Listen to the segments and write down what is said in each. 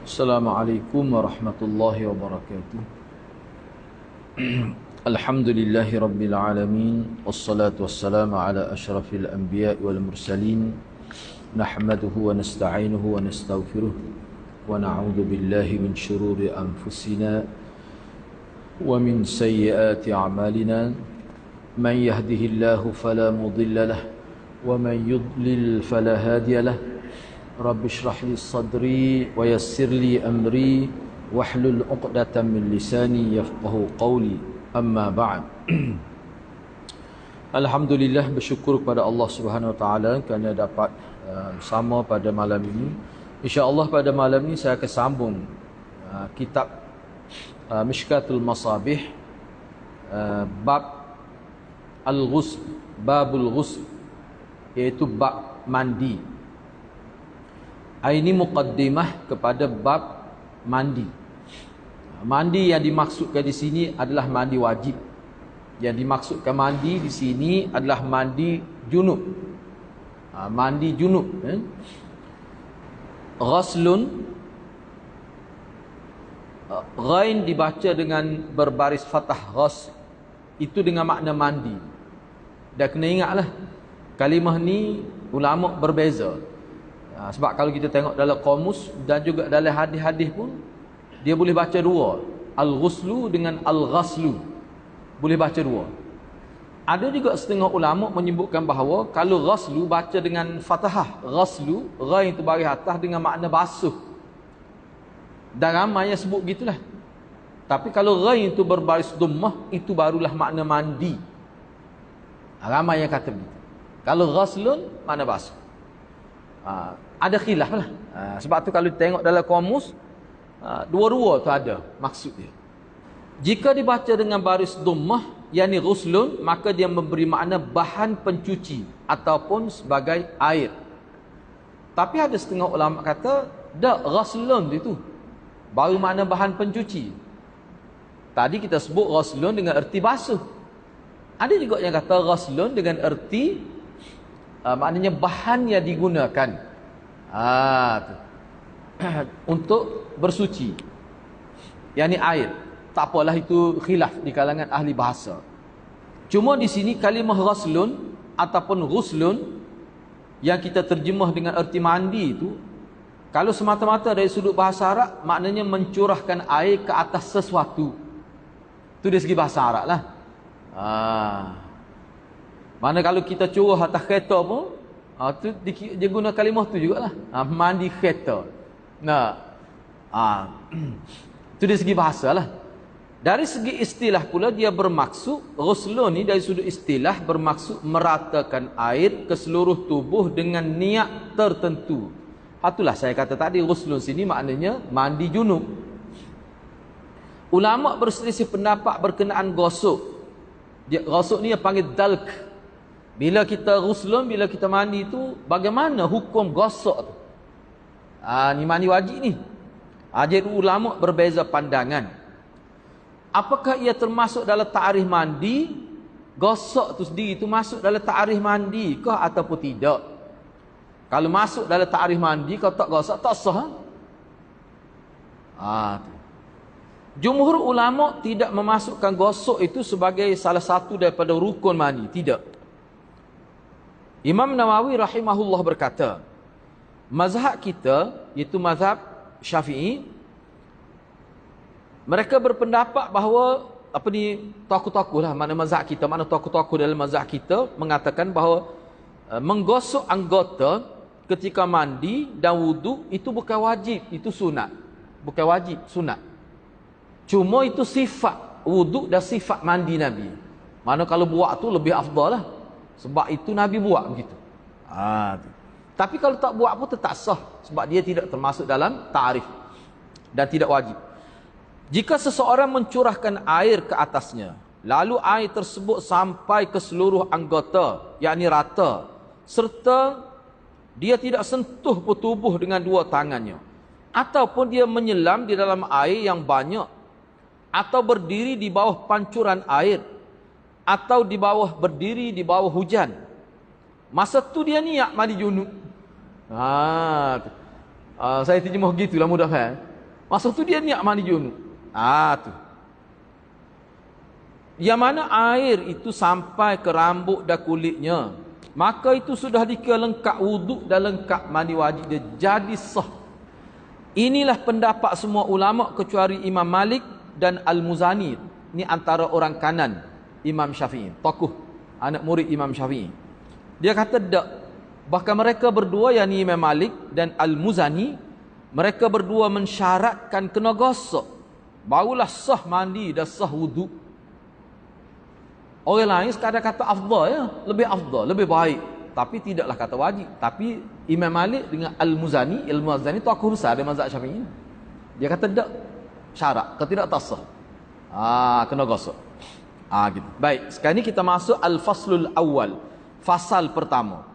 Assalamualaikum warahmatullahi wabarakatuh. Alhamdulillahi rabbil alamin. Wassalatu wassalamu ala ashrafil anbiya'i wal mursalin. Nahmaduhu wa nasta'inuhu wa nastaghfiruh. Wa na'udzu billahi min shururi anfusina wa min sayyiati a'malina. Man yahdihillahu fala mudilla lahu wa man yudlil fala hadiya lahu. Rabbi shrah li sadri wa yassir li amri wahlul 'uqdatam min lisani yafqahu qawli. Amma ba'd. Alhamdulillah, bersyukur kepada Allah Subhanahu wa taala kerana dapat bersama pada malam ini. Insya-Allah pada malam ini saya akan sambung kitab Mishkatul Masabih, bab al-ghusl, babul ghusl, iaitu bab mandi. Ini muqaddimah kepada bab mandi. Mandi yang dimaksudkan di sini adalah mandi wajib. Yang dimaksudkan mandi di sini adalah mandi junub. Mandi junub. Ghaslun, ghain dibaca dengan berbaris fathah ghas, itu dengan makna mandi. Dan kena ingatlah, kalimah ni ulama berbeza. Sebab kalau kita tengok dalam kamus dan juga dalam hadis-hadis pun, dia boleh baca dua, al-ghuslu dengan al-ghaslu, boleh baca dua. Ada juga setengah ulama menyebutkan bahawa kalau ghaslu baca dengan fathah, ghaslu, ghain itu baris atas dengan makna basuh, dan ramai yang sebut gitulah. Tapi kalau ghain itu berbaris dhammah, itu barulah makna mandi. Ramai yang kata begitu. Kalau ghaslun, makna basuh. Ada khilaf lah. Sebab tu kalau tengok dalam kamus, dua-dua tu ada maksud dia. Jika dibaca dengan baris dhammah, yakni ghuslun, maka dia memberi makna bahan pencuci ataupun sebagai air. Tapi ada setengah ulama kata dak, ghuslun itu baru makna bahan pencuci. Tadi kita sebut ghuslun dengan erti basuh. Ada juga yang kata ghuslun dengan erti maknanya bahan yang digunakan untuk bersuci, yakni air. Tak apalah, itu khilaf di kalangan ahli bahasa. Cuma di sini kalimah ghaslun ataupun ghuslun yang kita terjemah dengan erti mandi itu, kalau semata-mata dari sudut bahasa Arab, maknanya mencurahkan air ke atas sesuatu. Itu dari segi bahasa Arab lah. Mana kalau kita curah atas kereta pun, tu dia guna kalimah tu jugalah. Mandi kereta. Itu dari segi bahasa lah. Dari segi istilah pula, dia bermaksud, ghuslun ni dari sudut istilah bermaksud meratakan air ke seluruh tubuh dengan niat tertentu. Itulah saya kata tadi, ghuslun sini maknanya mandi junub. Ulama berselisih pendapat berkenaan gosok. Gosok ni yang panggil dalk. Bila kita ghuslun, bila kita mandi tu, bagaimana hukum gosok tu? Ni mandi wajib ni. Jadi ulama berbeza pandangan. Apakah ia termasuk dalam ta'rif mandi? Gosok tu sendiri tu masuk dalam ta'rif mandi ke ataupun tidak? Kalau masuk dalam ta'rif mandi, kalau tak gosok, tak sah. Jumhur ulama tidak memasukkan gosok itu sebagai salah satu daripada rukun mandi. Tidak. Imam Nawawi rahimahullah berkata, mazhab kita, iaitu mazhab Syafi'i, mereka berpendapat bahawa tokoh-tokoh lah, mana mazhab kita, mana tokoh-tokoh dalam mazhab kita mengatakan bahawa menggosok anggota ketika mandi dan wudu itu bukan wajib, itu sunat. Bukan wajib, sunat. Cuma itu sifat wudu dan sifat mandi Nabi. Mana kalau buat tu lebih afdal lah. Sebab itu Nabi buat begitu. Tapi kalau tak buat pun tetap sah, sebab dia tidak termasuk dalam ta'rif dan tidak wajib. Jika seseorang mencurahkan air ke atasnya, lalu air tersebut sampai ke seluruh anggota, yakni rata, serta dia tidak sentuh tubuh dengan dua tangannya, ataupun dia menyelam di dalam air yang banyak, atau berdiri di bawah pancuran air, atau berdiri di bawah hujan, masa tu dia niat mandi junub. Saya terjemah gitulah, mudah kan? Masa tu dia niat mandi junub. Tu. Yang mana air itu sampai ke rambut dan kulitnya, maka itu sudah dikira lengkap wuduk dan lengkap mandi wajib, dia jadi sah. Inilah pendapat semua ulama kecuali Imam Malik dan Al-Muzani. Ini antara orang kanan Imam Syafi'i, tokoh anak murid Imam Syafi'i. Dia kata tak. Bahkan mereka berdua, yakni Imam Malik dan Al-Muzani, mereka berdua mensyaratkan kena gosok, barulah sah mandi dan sah wuduk. Orang lain sekadar kata afdal, ya, lebih afdal, lebih baik, tapi tidaklah kata wajib. Tapi Imam Malik dengan Al-Muzani tokoh besar dari mazhab Syafi'i. Dia kata tak syarat, ketidak tak sah. Kena gosok. Gitu. Baik, sekarang ni kita masuk al-faslul awal. Fasal pertama.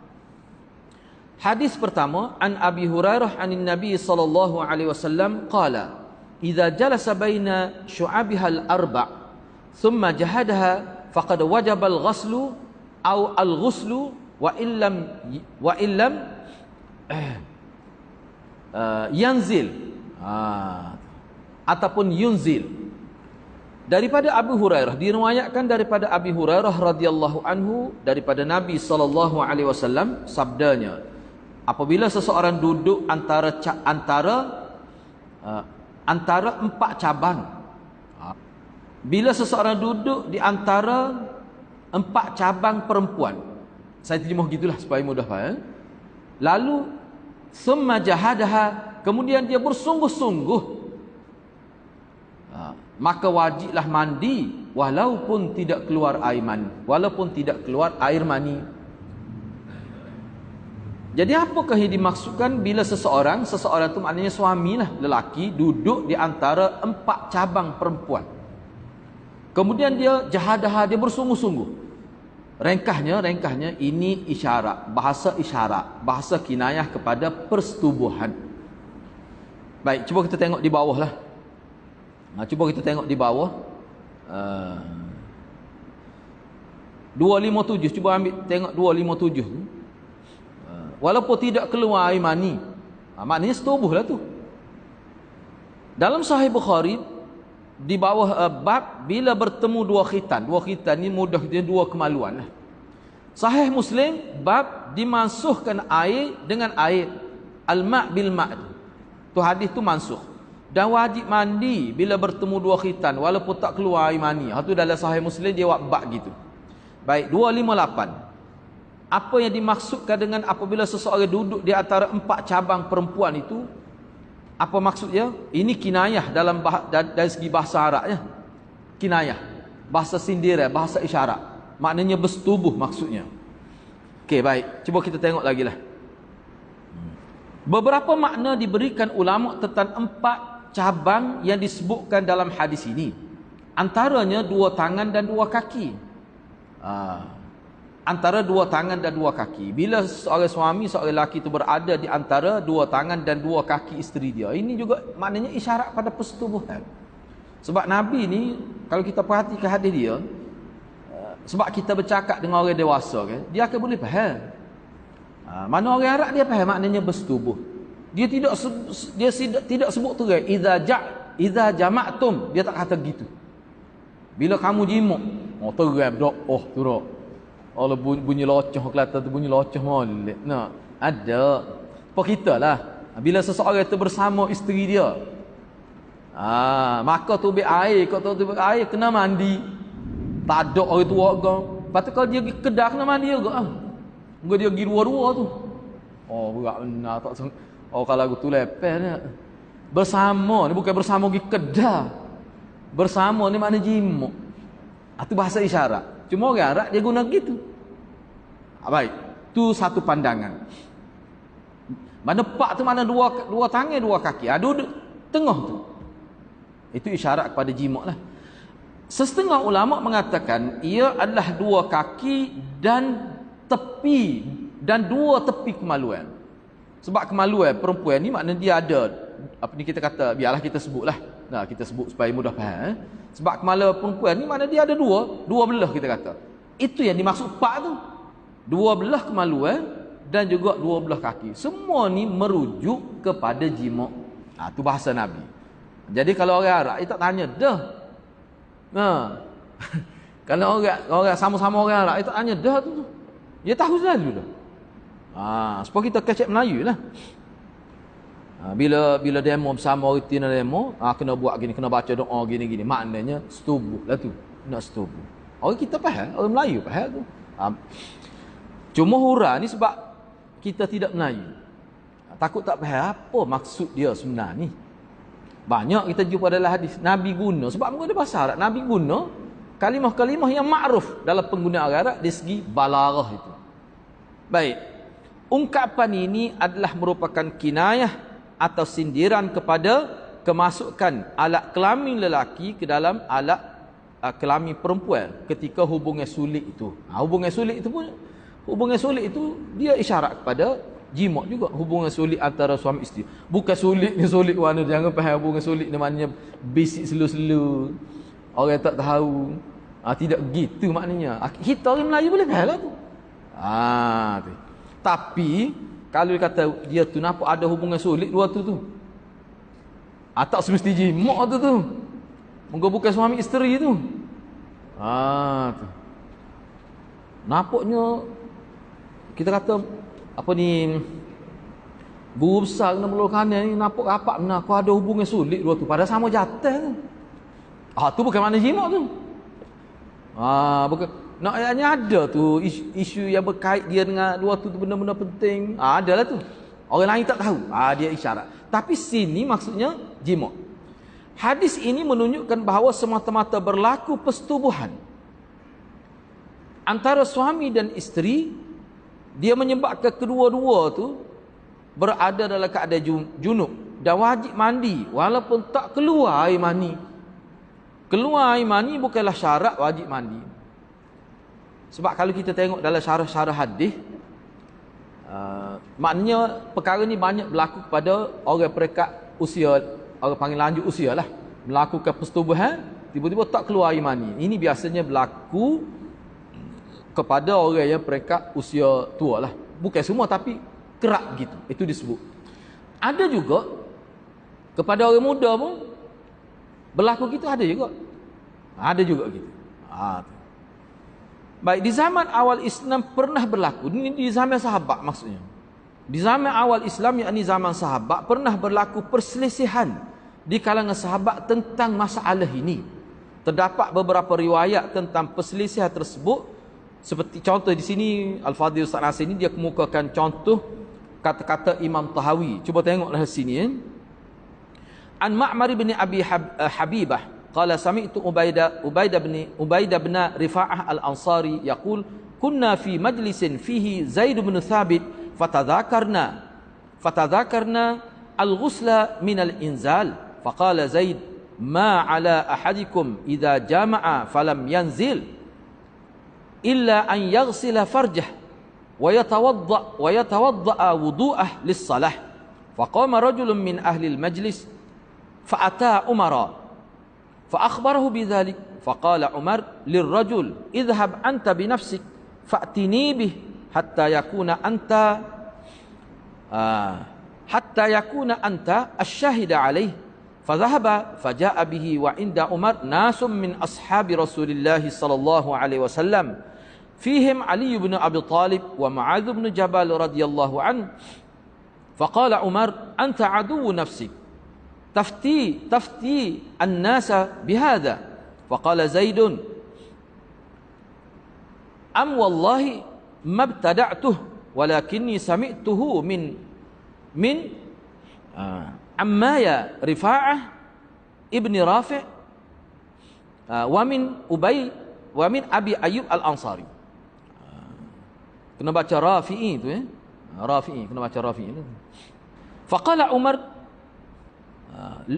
Hadis pertama, an Abi Hurairah anin Nabi sallallahu alaihi wasallam qala, "Idza jalasa baina syu'abiha al-arba' thumma jahadaha faqad wajaba al-ghuslu aw al-ghuslu wa illam yanzil." Ataupun yunzil. Daripada Abu Hurairah, diriwayatkan daripada Abi Hurairah radhiyallahu anhu daripada Nabi sallallahu alaihi wasallam, sabdanya, apabila seseorang duduk antara empat cabang, bila seseorang duduk di antara empat cabang perempuan, saya terjemah gitulah supaya mudah faham. Lalu summa jahadaha, kemudian dia bersungguh-sungguh, maka wajiblah mandi walaupun tidak keluar air mani. Jadi apakah yang dimaksudkan bila seseorang itu maknanya suami lah, lelaki duduk di antara empat cabang perempuan, kemudian dia jahadah, dia bersungguh-sungguh. Ringkahnya ini isyarat, bahasa kinayah kepada persetubuhan. Baik, cuba kita tengok di bawah lah. Cuba kita tengok di bawah 257. Cuba ambil tengok 257. Walaupun tidak keluar air mani, maknanya setubuh lah tu. Dalam Sahih Bukhari di bawah bab bila bertemu dua khitan ni mudah, dia dua kemaluan lah. Sahih Muslim bab dimansuhkan air dengan air, al-ma' bil ma'. Tu hadis tu mansuh. Dan wajib mandi bila bertemu dua khitan walaupun tak keluar air mani. Tu dalam Sahih Muslim dia buat bab gitu. Baik, 258. Apa yang dimaksudkan dengan apabila seseorang duduk di antara empat cabang perempuan itu? Apa maksudnya? Ini kinayah dari segi bahasa Arab, ya. Kinayah, bahasa sindiran, bahasa isyarat. Maknanya bersetubuh maksudnya. Okey, baik. Cuba kita tengok lagi lah. Beberapa makna diberikan ulama tentang empat cabang yang disebutkan dalam hadis ini. Antaranya dua tangan dan dua kaki. Antara dua tangan dan dua kaki. Bila seorang suami, seorang lelaki itu berada di antara dua tangan dan dua kaki isteri dia, ini juga maknanya isyarat pada persetubuhan. Sebab Nabi ni, kalau kita perhatikan hadis dia, sebab kita bercakap dengan orang dewasa kan, dia akan boleh faham. Mana orang Arab dia faham maknanya bersetubuh. Dia tidak sebut tu kan, idza jama'tum, dia tak kata gitu. Bila kamu jimuk, teram dok, tu dok. Allah bunyi locoh Kelantan tu, bunyi locoh molek. Ada. Apa kita lah, bila seseorang itu bersama isteri dia, maka tu ambil air, kalau tu ambil air kena mandi. Tak ada orang tua ke. Lepas tu kalau dia pergi kedah kena mandi juga. Mungkin dia pergi dua-dua tu. Berat benar tak. Kalau lagu tu lepeh ni. Bersama ni bukan bersama pergi kedah. Bersama ni makna jimuk. Itu bahasa isyarat. Cuma orang Arab dia guna gitu. Baik, tu satu pandangan. Mana pak tu mana dua tangan, dua kaki. Duduk tengah tu. Itu isyarat kepada jimuk lah. Setengah ulama mengatakan ia adalah dua kaki dan tepi, dan dua tepi kemaluan. Sebab kemaluan perempuan ni maknanya dia ada, apa ni kita kata, biarlah kita sebutlah. Kita sebut supaya mudah faham. Sebab kemaluan perempuan ni maknanya dia ada dua belah kita kata. Itu yang dimaksud pak tu. Dua belah kemaluan dan juga dua belah kaki. Semua ni merujuk kepada jimuk. Tu bahasa Nabi. Jadi kalau orang Arab dia tak tanya dah. Kalau orang sama-sama orang Arab dia tak tanya dah tu. Dia tahu selalu dah. Supaya kita kecek Melayu lah. Bila demo bersama rutin demo, kena buat gini, kena baca doa gini-gini. Maknanya setubuh lah tu. Nak setubuh. Orang kita faham, orang Melayu faham tu. Cuma hurah ni sebab kita tidak Melayu. Takut tak faham apa maksud dia sebenar ni. Banyak kita jumpa dalam hadis Nabi guna, sebab menggunakan bahasa Arab, Nabi guna kalimah-kalimah yang ma'ruf dalam penggunaan Arab dari segi balarah itu. Baik. Ungkapan ini adalah merupakan kinayah atau sindiran kepada kemasukan alat kelamin lelaki ke dalam alat kelamin perempuan ketika hubungan sulit itu. Hubungan sulit itu dia isyarat kepada jimat juga, hubungan sulit antara suami isteri. Bukan sulit ni sulit mana, jangan faham hubungan sulit ni maknanya bisik selu-selu. Orang tak tahu. Tidak begitu maknanya. Kita orang Melayu boleh faham lah tu. Tu. Tapi kalau dia kata dia tu nampak ada hubungan sulit dua tu. Tak semesti jimat tu. Moga bukan suami isteri tu. Tu. Nampaknya kita kata apa ni, guru besar kena belur kanan ni nampak rapat benar aku ada hubungan sulit dua tu, padahal sama jatah tu. Tu bukan makna jimat tu. Bukan. Nak ayatnya ada tu isu yang berkait dia dengan dua tu benda-benda penting. Adalah tu. Orang lain tak tahu. Dia isyarat. Tapi sini maksudnya jimat. Hadis ini menunjukkan bahawa semata-mata berlaku persetubuhan antara suami dan isteri. Dia menyebabkan kedua-dua tu berada dalam keadaan junub dan wajib mandi walaupun tak keluar air mani. Keluar air mani bukanlah syarat wajib mandi. Sebab kalau kita tengok dalam syarah-syarah hadis, maknanya perkara ni banyak berlaku kepada orang perekat usia, orang panggil lanjut usia lah, melakukan persetubuhan tiba-tiba tak keluar air mani. Ini biasanya berlaku kepada orang yang perekat usia tua lah. Bukan semua tapi kerap begitu. Itu disebut. Ada juga kepada orang muda pun berlaku gitu, ada juga. Ada juga gitu. Baik, di zaman awal Islam pernah berlaku. Ini di zaman sahabat maksudnya. Di zaman awal Islam, yakni zaman sahabat, pernah berlaku perselisihan di kalangan sahabat tentang masalah ini. Terdapat beberapa riwayat tentang perselisihan tersebut. Seperti contoh di sini Al-Fadhil Ustaz Nasir ini dia kemukakan contoh kata-kata Imam Tahawi. Cuba tengoklah sini. An Ma'mar bin Abi Habibah qala sami'tu Ubaidah bin Rifa'ah Al-Ansari yaqul kunna fi majlisin fihi Zaid bin Thabit fatadhakarna al-ghusla min al-inzal faqala Zaid ma ala ahadikum idza jama'a falam yanzil illa an yaghsila farjah wa yatawadda wudu'ah lis-salah faqama rajulun min ahli al-majlis fa'ata Umara fa akhbarahu bidzalik faqala Umar lirrajul idhhab anta binafsik fa'tini bih hatta yakuna anta ash-shahida alayh fadhahaba faja'a bihi wa inda Umar nasum min ashabi Rasulillah sallallahu alaihi wasallam فيهم علي بن أبي طالب ومعاذ بن جبل رضي الله عنه فقال عمر أنت عدو نفسك تفتي الناس بهذا فقال زيد أم والله ما ابتدعته ولكني سمعته من عمايا رفاعة ابن رافع ومن أبي أيوب الأنصاري. Kena baca Rafi'i tu Rafi'i, kena baca Rafi'i.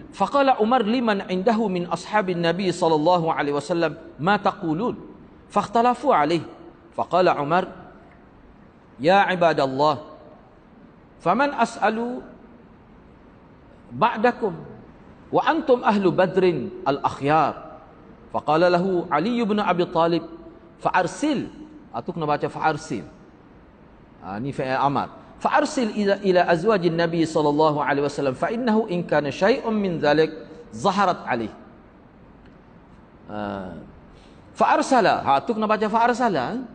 Faqala Umar liman indahu min ashabin Nabi sallallahu alaihi wasallam ma taqulun fakhtalafu alaihi faqala Umar ya ibadallah faman as'alu ba'dakum wa antum ahlu badrin al-akhyar faqala lahu Ali ibn Abi Talib fa'arsil, atau kena baca fa'arsil. Ni fi'il amar. Fa'arsil ila azwajin Nabi sallallahu alaihi wasallam fa innahu in kana syai'un min dhalik zaharat alih. Fa'arsala, tu kena baca fa'arsala.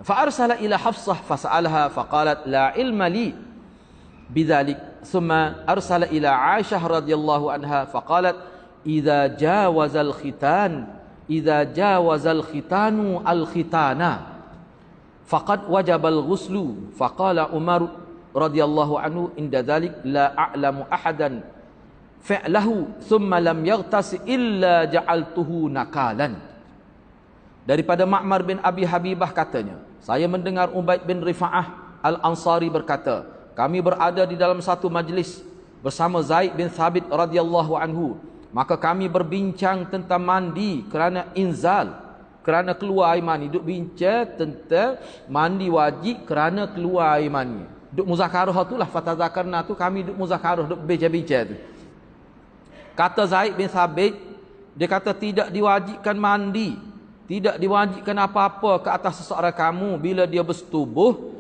Fa'arsala ila Hafsah fas'alaha faqalat la ilma li bidzalik. Thumma arsala ila Aisyah radhiyallahu anha faqalat idza jawazal khitanu al khitana faqad wajabal ghuslu. Faqala Umar radhiyallahu anhu inda dzalik la a'lamu ahadan fa'lahu thumma lam yaghtasi illa ja'altuhu nakalan. Daripada Ma'mar bin Abi Habibah katanya, saya mendengar Ubaid bin Rifa'ah Al-Ansari berkata, kami berada di dalam satu majlis bersama Zaid bin Thabit radhiyallahu anhu, maka kami berbincang tentang mandi kerana inzal, kerana keluar air mani. Duk bincang tentang mandi wajib kerana keluar air mani. Duk muzakarah itulah, fatazakarna tu, kami duk muzakarah, duk bincang-bincang tu. Kata Zaid bin Thabit, dia kata tidak diwajibkan mandi, tidak diwajibkan apa-apa ke atas seseorang kamu bila dia bersetubuh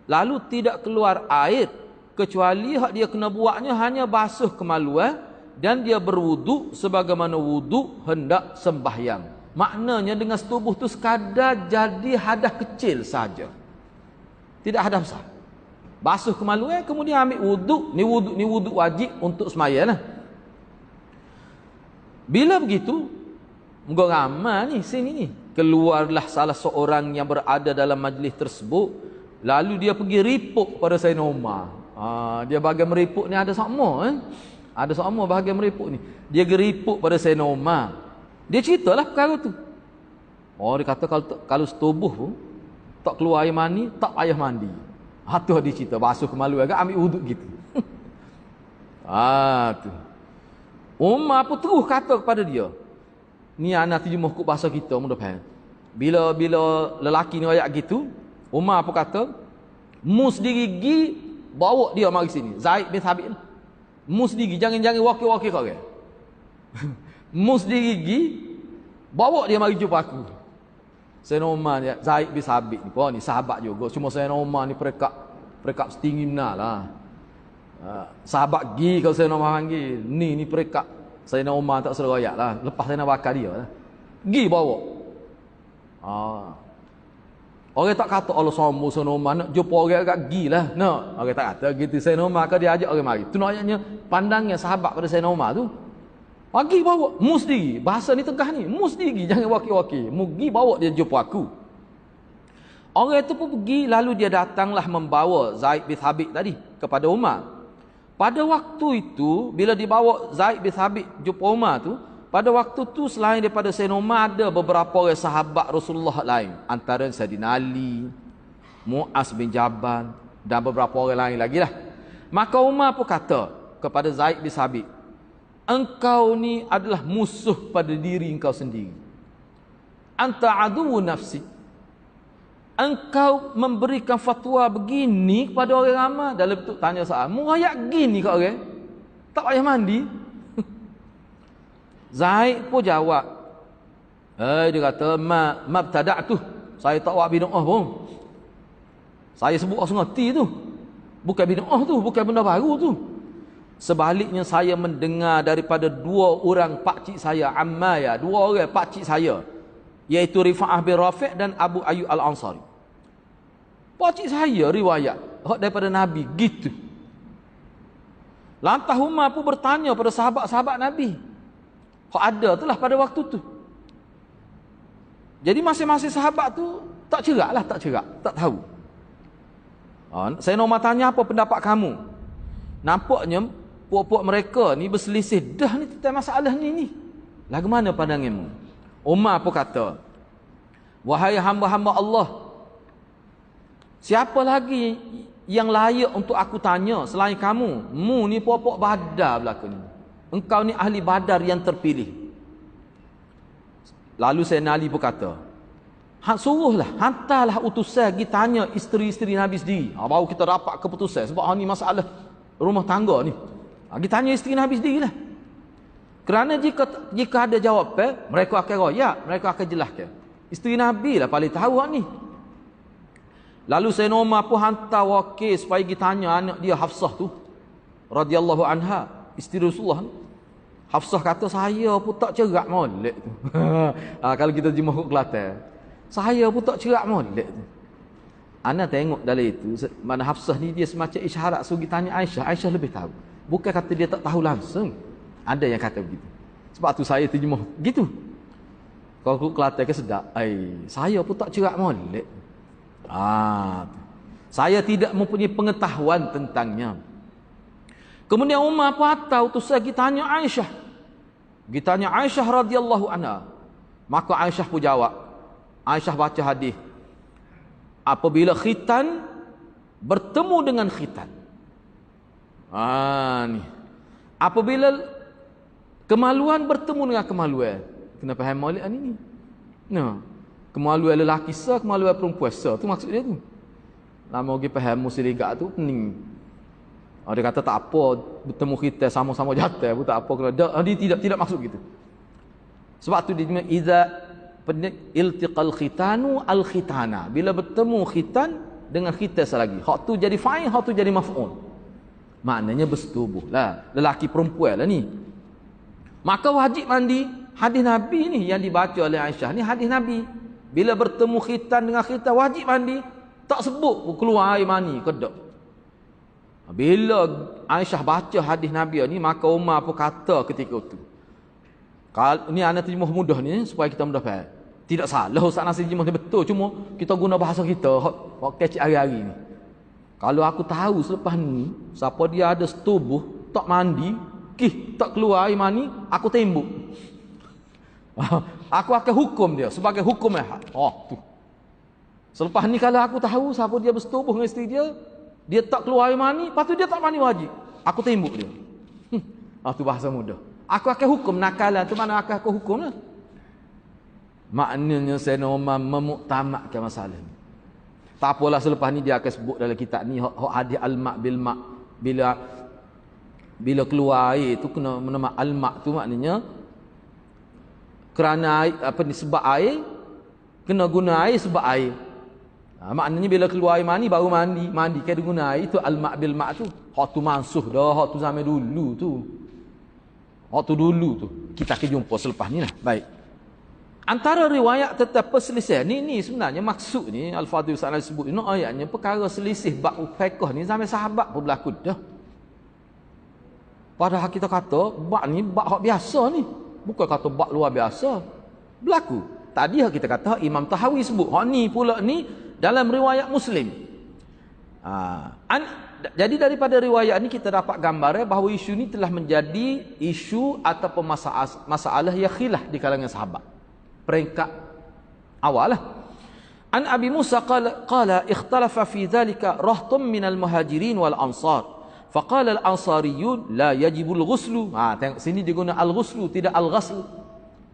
lalu tidak keluar air, kecuali hak dia kena buatnya hanya basuh kemaluan dan dia berwuduk sebagaimana wuduk hendak sembahyang. Maknanya dengan setubuh tu sekadar jadi hadas kecil saja, tidak hadas besar. Basuh kemaluan kemudian ambil wuduk, ni wuduk wajib untuk sembahyang lah. Bila begitu, moga ramai ni sini ni, keluarlah salah seorang yang berada dalam majlis tersebut, lalu dia pergi ripuk pada Sayyidina Umar. Dia bahagian meripuk ni ada sama ada sama bahagian meripuk ni. Dia geripuk pada Sayyidina Umar. Dia ceritalah perkara tu. Dia kata kalau setubuh pun tak keluar air mani, tak payah mandi. Tu dia cerita, basuh kemaluan agak ambil wuduk gitu. Tu Umar pun terus kata kepada dia, ni anak terjemah kut bahasa kita mudah faham. Bila lelaki ni ayat gitu, Umar pun kata, mus dirigi bawa dia mari sini. Zaid bin Thabit, mus dirigi, jangan wakil-wakil kau ke. Mus dirigi bawa dia mari jumpa aku. Sayyidina Umar ni, Zaid bin Thabit ni, ni sahabat juga. Cuma Sayyidina Umar ni perekap setinggi benar lah. Sahabat gi kalau Sayyidina Umar panggil, ni perekap. Sayyidina Umar tak seroyak lah, lepas Sayyidina bakar dia lah. Gi bawa. Orang tak kata Allah sombong Sayyidina Umar, nak jumpa orang agak gi lah. No, orang tak kata gitu. Sayyidina Umar kan dia ajak orang mari. Tu naknya pandangnya sahabat pada Sayyidina Umar tu. Gi bawa, mus diri. Bahasa ni tegah ni, mus diri, jangan wakil-wakil. Gi bawa dia jumpa aku. Orang itu pun pergi, lalu dia datanglah membawa Zaid bin Thabit tadi kepada Umar. Pada waktu itu, bila dibawa Zaid bin Thabit jumpa Umar tu, pada waktu tu selain daripada Sayyidina Umar, ada beberapa orang sahabat Rasulullah lain. Antara Sayyidina Ali, Mu'az bin Jabal dan beberapa orang lain lagi lah. Maka Umar pun kata kepada Zaid bin Thabit, engkau ni adalah musuh pada diri engkau sendiri. Anta aduwu nafsi. Engkau memberikan fatwa begini kepada orang ramai dalam bentuk tanya soal. Merayak gini kat orang, tak payah mandi. Zaid pun jawab, dia kata, mabtada'tu, saya tak buat bid'ah pun. Saya sebut sengerti tu. Bukan bid'ah tu, bukan benda baru tu. Sebaliknya saya mendengar daripada dua orang pakcik saya, Ammaya, dua orang pakcik saya, iaitu Rifa'ah bin Rafi' dan Abu Ayyub Al-Ansari. Pakcik saya riwayat daripada Nabi gitu. Lantas Umar pun bertanya pada sahabat-sahabat Nabi. Ada tu lah pada waktu tu. Jadi masing-masing sahabat tu tak cerak, tak tahu. Saya nak tanya apa pendapat kamu. Nampaknya puak-puak mereka ni berselisih dah ni tentang masalah ni. Lagu mana pandanganmu? Umar pun kata, wahai hamba-hamba Allah, siapa lagi yang layak untuk aku tanya selain kamu? Mu ni puak-puak Badar belaka ni. Engkau ni ahli Badar yang terpilih. Lalu Sayyidina Ali pun kata, suruhlah, hantarlah utusan pergi tanya isteri-isteri Nabi sendiri. Baru kita dapat keputusan. Sebab ni masalah rumah tangga ni. Pergi tanya isteri Nabi sendiri lah. Kerana jika ada jawapan, mereka akan royak, mereka akan jelaskan. Isteri Nabi lah paling tahu hak ni. Lalu Sayyidina Umar pun hantar wakil supaya pergi tanya anak dia Hafsah tu radhiyallahu anha, isteri Rasulullah. Hafsah kata saya pun tak cerak molek tu. Kalau kita terjemah ke Kelantan, saya pun tak cerak molek tu. Ana tengok dalam itu, mana Hafsah ni dia semacam isyarat sugi tanya Aisyah, Aisyah lebih tahu. Bukan kata dia tak tahu langsung. Ada yang kata begitu. Sebab tu saya terjemah gitu. Kalau ke Kelantan ke sedap, saya pun tak cerak molek. Saya tidak mempunyai pengetahuan tentangnya. Kemudian Umar apa tahu tu saya pergi tanya Aisyah. Pergi tanya Aisyah radhiyallahu anha. Maka Aisyah pun jawab. Aisyah baca hadis. Apabila khitan bertemu dengan khitan. Ni. Apabila kemaluan bertemu dengan kemaluan. Kena faham molek ni. Nah, kemaluan lelaki sah, kemaluan perempuan sah. Tu maksud dia tu. Lama pergi faham musyrigak tu pening. Dia kata tak apa bertemu kita sama-sama jatuh pun tak apa kena dia tidak maksud gitu. Sebab tu dia iza iltiqal khitanu al khitana. Bila bertemu khitan dengan khitan selagi. Hak tu jadi fa'il, hak tu jadi maf'ul. Maknanya bersetubuh lah. Lelaki perempuan lah ni. Maka wajib mandi. Hadis Nabi ni yang dibaca oleh Aisyah ni hadis Nabi. Bila bertemu khitan dengan khitan wajib mandi. Tak sebut keluar air mani kedok. Bila Aisyah baca hadis Nabi ni, maka Umar pun kata ketika itu. Kalau ni ana terjemah mudah ni supaya kita mudah faham. Tidak salah Ustaz Nasir terjemah ni betul, cuma kita guna bahasa kita hak kecil hari-hari ni. Kalau aku tahu selepas ni siapa dia ada setubuh tak mandi, tak keluar air mani, aku tembuk. Aku akan hukum dia sebagai hukum tu. Selepas ni kalau aku tahu siapa dia bersetubuh dengan isteri dia tak keluar air mani, lepas tu dia tak mani wajib, aku tembuk dia. Tu bahasa mudah. Aku akan hukum nakalan tu, mana aku hukum lah. Maknanya Sayyidina Umar memuktamadkan masalah ni. Tak apalah selepas ni dia akan sebut dalam kitab ni hadis al-ma' bil ma'. Bila keluar air tu kena nama al-ma' tu maknanya kerana air, sebab air kena guna air sebab air. Maknanya bila keluar air mani baru mandi kena guna air itu al-ma' bil ma' tu. Hak tu mansuh dah, hak tu zaman dulu tu. Hak tu dulu tu. Kita akan jumpa selepas ni lah. Baik. Antara riwayat tetap perselisihan ni sebenarnya maksud ni Al-Fadhil Ustaz sebut ni ayatnya perkara selisih bab fiqh ni zaman sahabat pun berlaku dah. Padahal kita kata bab ni bab hak biasa ni. Bukan kata bab luar biasa. Berlaku. Tadi kita kata Imam Tahawi sebut hak ni pula ni dalam riwayat Muslim. Jadi daripada riwayat ni kita dapat gambar bahawa isu ni telah menjadi isu ataupun masalah yang khilaf di kalangan sahabat. Peringkat awal lah. An Abi Musa qala ikhtalafa fi dhalika rahtun minal muhajirin wal ansar. Faqala al-ansariyun la yajibul ghuslu. Tengok sini dia guna al-ghuslu tidak al-ghasl.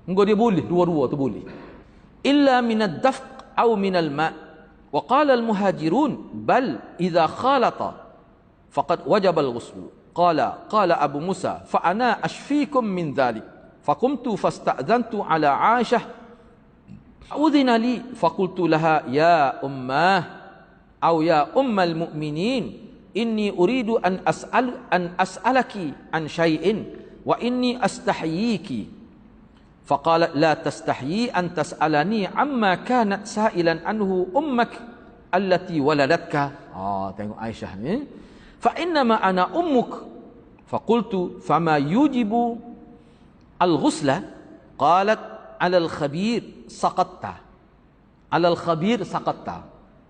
Engkau dia boleh dua-dua tu boleh. Illa minad dafq aw minal ma'. Wa qala al-muhajirun bal idza khalata faqad wajaba al-ghuslu. Qala Abu Musa fa ana ashfikum min dhalik. Faqumtu fasta'dhantu ala Aisyah udhina li faqultu laha ya ummah aw ya ummal mu'minin inni uridu an as'alaki an syai'in wa inni astahyiki faqalat la tastahyi an tas'alani amma kanat sa'ilan anhu ummak allati waladatka. Tengok Aisyah ni. Fa innama ana ummuk. Faqultu fama yujibu al-ghusla? Qalat alal khabir saqatta. Alal khabir saqatta.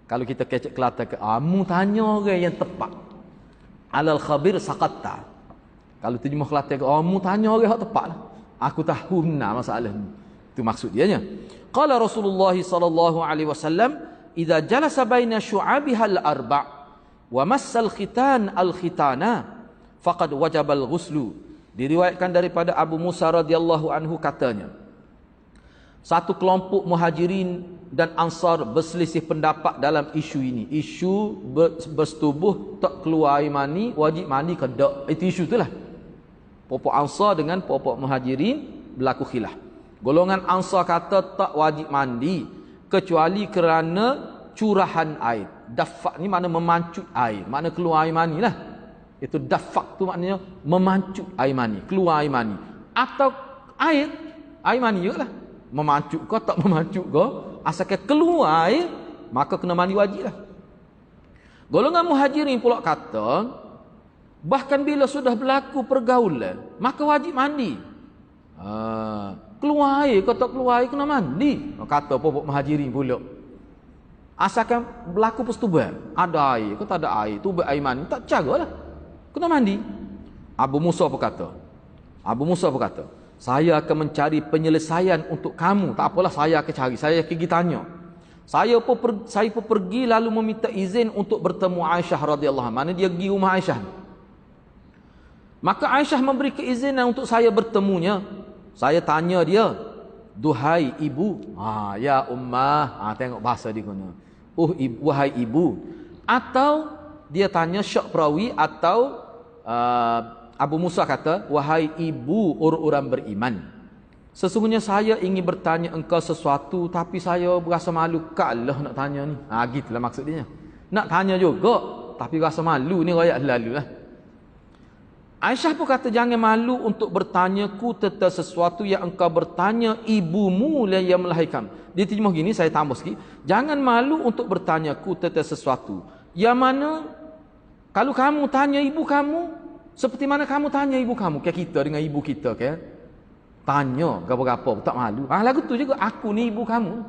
Kalau kita kecek Kelantan ke mu tanya orang yang tepat. Alal khabir saqatta. Kalau terjemah Kelantan ke mu tanya orang yang tepat lah. Aku tahu benar masalah ni. Itu maksud dia nya. Qala Rasulullah sallallahu alaihi wasallam idza jalasa baina syu'abiha al-arba' wa massal khitan al-khitana faqad wajaba al-ghuslu. Diriwayatkan daripada Abu Musa radhiyallahu anhu katanya, satu kelompok muhajirin dan ansar berselisih pendapat dalam isu ini. Isu bersetubuh tak keluar air mani wajib mandi ke tak. Itu isu itulah. Popok ansar dengan popok muhajirin berlaku khilaf. Golongan ansar kata tak wajib mandi kecuali kerana curahan air. Dafak ni makna memancut air, makna keluar air mani lah. Itu dafak tu maknanya memancut air mani, keluar air mani. atau air mani juga lah. Memancuk ke tak memancuk ke, asalkan keluar air, maka kena mandi wajib lah. Golongan muhajirin pula kata, bahkan bila sudah berlaku pergaulan, maka wajib mandi. Keluar air ke tak keluar air, kena mandi. Kata pokok muhajirin pula. Asalkan berlaku persetubuhan, ada air ke tak ada air, tubuh air mandi, tak caralah, kena mandi. Abu Musa berkata, saya akan mencari penyelesaian untuk kamu. Tak apalah, saya akan cari, saya akan pergi tanya. Saya pun pergi lalu meminta izin untuk bertemu Aisyah radhiyallahu anha. Mana dia pergi rumah Aisyah. Maka Aisyah memberi keizinan untuk saya bertemunya. Saya tanya dia, duhai ibu, ya ummah, tengok bahasa dia guna. Wahai ibu. Atau dia tanya syak perawi, atau Abu Musa kata, wahai ibu orang-orang beriman. Sesungguhnya saya ingin bertanya engkau sesuatu, tapi saya berasa malu. Kalah nak tanya ni. Gitulah maksud dia. Nak tanya juga, tapi rasa malu ni rakyat lalu lah. Aisyah pun kata, jangan malu untuk bertanyaku tentang sesuatu yang engkau bertanya ibumu yang melahirkan. Dia terjemah gini, saya tambah sikit. Jangan malu untuk bertanyaku tentang sesuatu yang mana kalau kamu tanya ibu kamu, seperti mana kamu tanya ibu kamu. Kayak kita dengan ibu kita, kan? Tanya apa-apa, tak malu. Lagu tu juga, aku ni ibu kamu.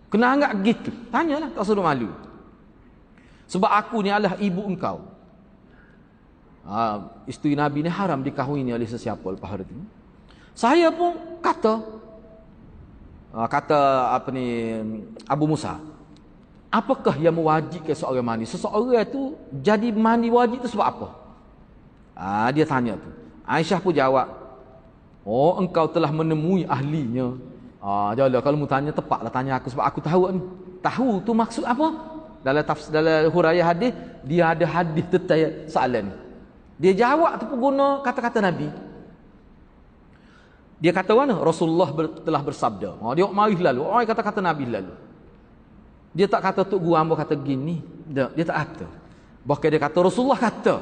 Kena anggap gitu. Tanyalah, tak suruh malu. Sebab aku ni adalah ibu engkau. Isteri Nabi ni haram dikahwini oleh sesiapa lepas hari itu. Saya pun kata Abu Musa, apakah yang mewajibkan seorang mandi? Seseorang itu jadi mandi wajib itu sebab apa? Dia tanya tu. Aisyah pun jawab, engkau telah menemui ahlinya. Jawablah, kalau mu tanya tepatlah tanya aku, sebab aku tahu ni. Tahu tu maksud apa? Dalam huraian hadis, dia ada hadis tentang soalan ni. Dia jawab tu pun guna kata-kata Nabi. Dia kata mana? Rasulullah telah bersabda. Dia mari lalu. Kata-kata Nabi lalu. Dia tak kata Tok Guru hamba kata gini. Dia tak kata. Bahkan dia kata Rasulullah kata.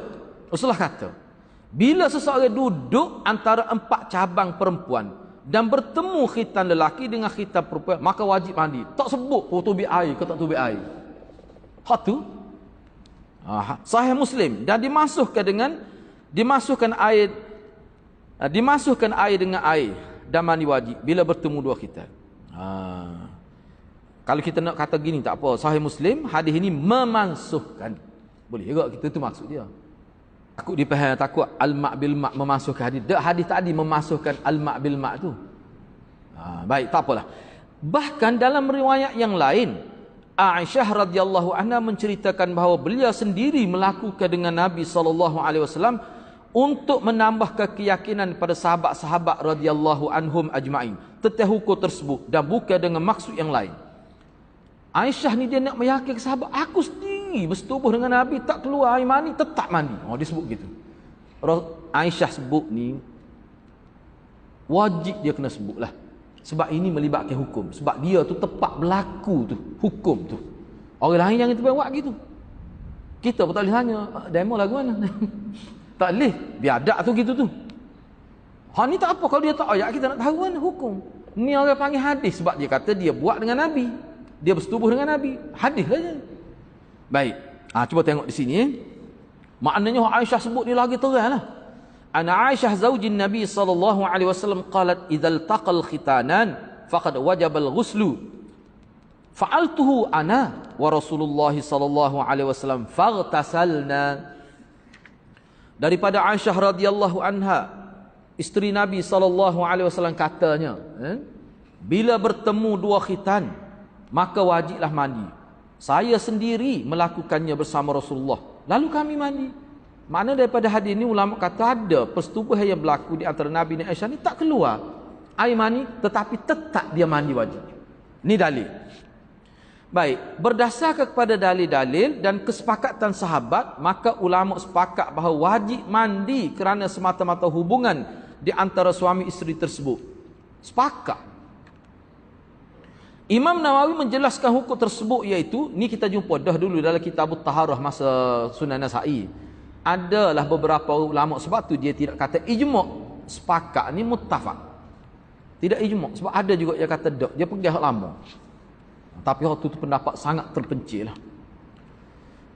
Bila seseorang duduk antara 4 cabang perempuan dan bertemu khitan lelaki dengan khitan perempuan, maka wajib mandi. Tak sebut tubik air ke tak tubik air. Hak tu Sahih Muslim, dan dimasukkan air dengan air dan mandi wajib bila bertemu dua khitan. Kalau kita nak kata gini tak apa, Sahih Muslim, hadis ini memansuhkan. Boleh juga kita tu maksud dia. Takut dipahami, takut al-ma' bil ma' memasukkan hadis. Hadis tadi memasukkan al-ma' bil ma' tu. Baik, tak apalah. Bahkan dalam riwayat yang lain, Aisyah radhiyallahu anha menceritakan bahawa beliau sendiri melakukan dengan Nabi SAW untuk menambah keyakinan pada sahabat-sahabat radhiyallahu anhum ajma'in tentang hukum tersebut, dan bukan dengan maksud yang lain. Aisyah ni dia nak meyakinkan sahabat, aku sendiri bersetubuh dengan Nabi, tak keluar air mani, tetap mandi. Dia sebut gitu. Aisyah sebut ni wajib dia kena sebut lah. Sebab ini melibatkan hukum. Sebab dia tu tepat berlaku tu, hukum tu. Orang lain yang itu buat gitu. Kita pun tak boleh tanya, demo lagu mana? Tak boleh. Biadab tu gitu tu. Ni tak apa, kalau dia tak ayat kita nak tahu kan hukum. Ni orang panggil hadis sebab dia kata dia buat dengan Nabi. Dia bersetubuh dengan Nabi. Hadis saja. Baik. Cuba tengok di sini. Maknanya Aisyah sebut ni lagi terang lah. Ana Aisyah zaujin Nabi sallallahu alaihi wasallam qalat idzal taqal khitanan faqad wajaba al-ghuslu. Fa'altuhu ana wa Rasulullah sallallahu alaihi wasallam faghtasalna. Daripada Aisyah radhiyallahu anha, isteri Nabi sallallahu alaihi wasallam katanya, bila bertemu dua khitan maka wajiblah mandi. Saya sendiri melakukannya bersama Rasulullah, lalu kami mandi. Makna daripada hadis ini ulama kata ada persetubuhan yang berlaku di antara Nabi dan Aisyah ni, tak keluar air mani tetapi tetap dia mandi wajib. Ini dalil. Baik, berdasarkan kepada dalil-dalil dan kesepakatan sahabat, maka ulama sepakat bahawa wajib mandi kerana semata-mata hubungan di antara suami isteri tersebut. Sepakat. Imam Nawawi menjelaskan hukum tersebut, iaitu ni kita jumpa dah dulu dalam kitab Taharah masa Sunan Nasa'i. Adalah beberapa ulama, sebab tu dia tidak kata ijma', sepakat ni muttafaq. Tidak ijma' sebab ada juga yang kata dak, dia pergi hak lama. Tapi hak tu pendapat sangat terpencil lah.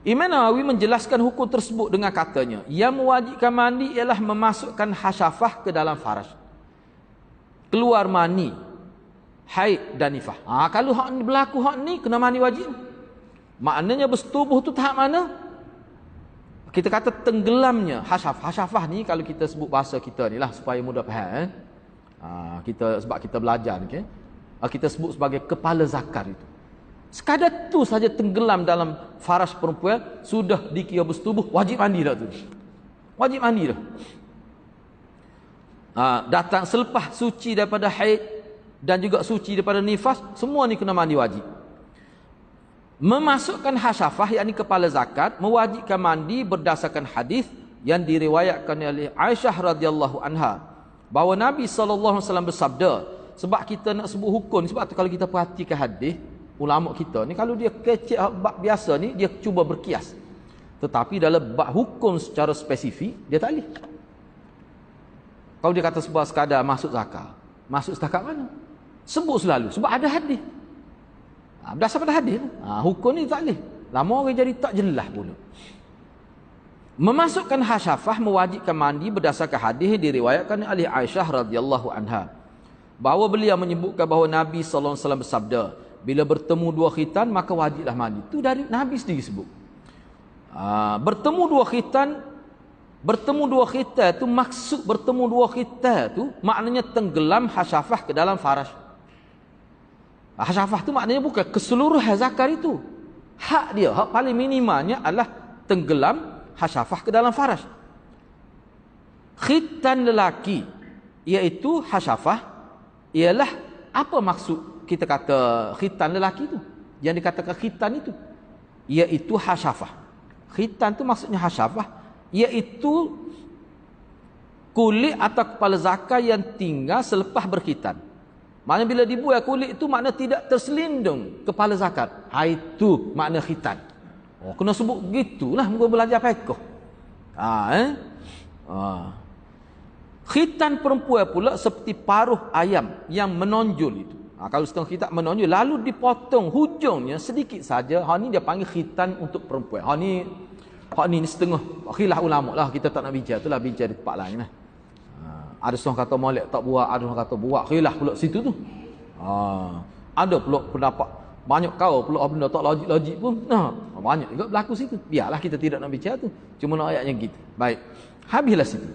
Imam Nawawi menjelaskan hukum tersebut dengan katanya, yang mewajibkan mandi ialah memasukkan hasyafah ke dalam faraj. Keluar mani, haid dan nifas. Kalau hak ni berlaku, hak ni kena mandi wajib. Maknanya bersetubuh tu tahap mana? Kita kata tenggelamnya hasyafah. Hasyafah ni kalau kita sebut bahasa kita ni lah supaya mudah faham. Sebab kita belajar ni, okay? Kita sebut sebagai kepala zakar itu. Sekadar tu saja tenggelam dalam faraj perempuan, sudah dikira bersetubuh, wajib mandi dah tu. Wajib mandi dah. Datang selepas suci daripada haid dan juga suci daripada nifas, semua ni kena mandi wajib. Memasukkan hasyafah, yakni kepala zakat, mewajibkan mandi berdasarkan hadis yang diriwayatkan oleh Aisyah radhiyallahu anha bahawa Nabi SAW bersabda. Sebab kita nak sebut hukum, sebab tu kalau kita perhatikan hadis ulama kita ni, kalau dia kecek bab biasa ni, dia cuba berkias. Tetapi dalam bab hukum secara spesifik, dia tak boleh. Kalau dia kata sebab sekadar masuk zakat, masuk setakat mana? Sebut selalu, sebab ada hadis. Berdasar pada hadis. Hukum ni tak boleh. Lama orang jadi tak jelas pula. Memasukkan hasyafah mewajibkan mandi berdasarkan hadis diriwayatkan oleh Aisyah radhiyallahu anha bahawa beliau menyebutkan bahawa Nabi SAW bersabda, bila bertemu dua khitan maka wajiblah mandi. Itu dari Nabi sendiri sebut. Bertemu dua khitan tu, maksud bertemu dua khitan tu maknanya tenggelam hasyafah ke dalam faraj. Hasyafah tu maknanya bukan keseluruhan zakar itu. Hak dia, hak paling minimalnya adalah tenggelam hasyafah ke dalam faraj. Khitan lelaki iaitu hasyafah ialah apa maksud kita kata khitan lelaki tu? Yang dikatakan khitan itu iaitu hasyafah. Khitan tu maksudnya hasyafah, iaitu kulit atau kepala zakar yang tinggal selepas berkhitan. Maknanya bila dibuat kulit itu makna tidak terselindung kepala zakar. Itu makna khitan. Kena sebut gitulah muka belajar fiqh. Khitan perempuan pula seperti paruh ayam yang menonjol itu. Kalau setengah khitan menonjol lalu dipotong hujungnya sedikit saja, hak ni dia panggil khitan untuk perempuan. Hak ni setengah khilaf ulama lah, kita tak nak bincang, itulah bincang di tempat lain lah. Ada seorang kata molek tak buat, ada orang kata buat, khilaf pula situ tu. Ada pula pendapat banyak kau pula benda tak logik pun. Banyak juga berlaku situ. Biarlah kita tidak nak bincang tu. Cuma nak ayat yang gitu. Baik. Habislah situ.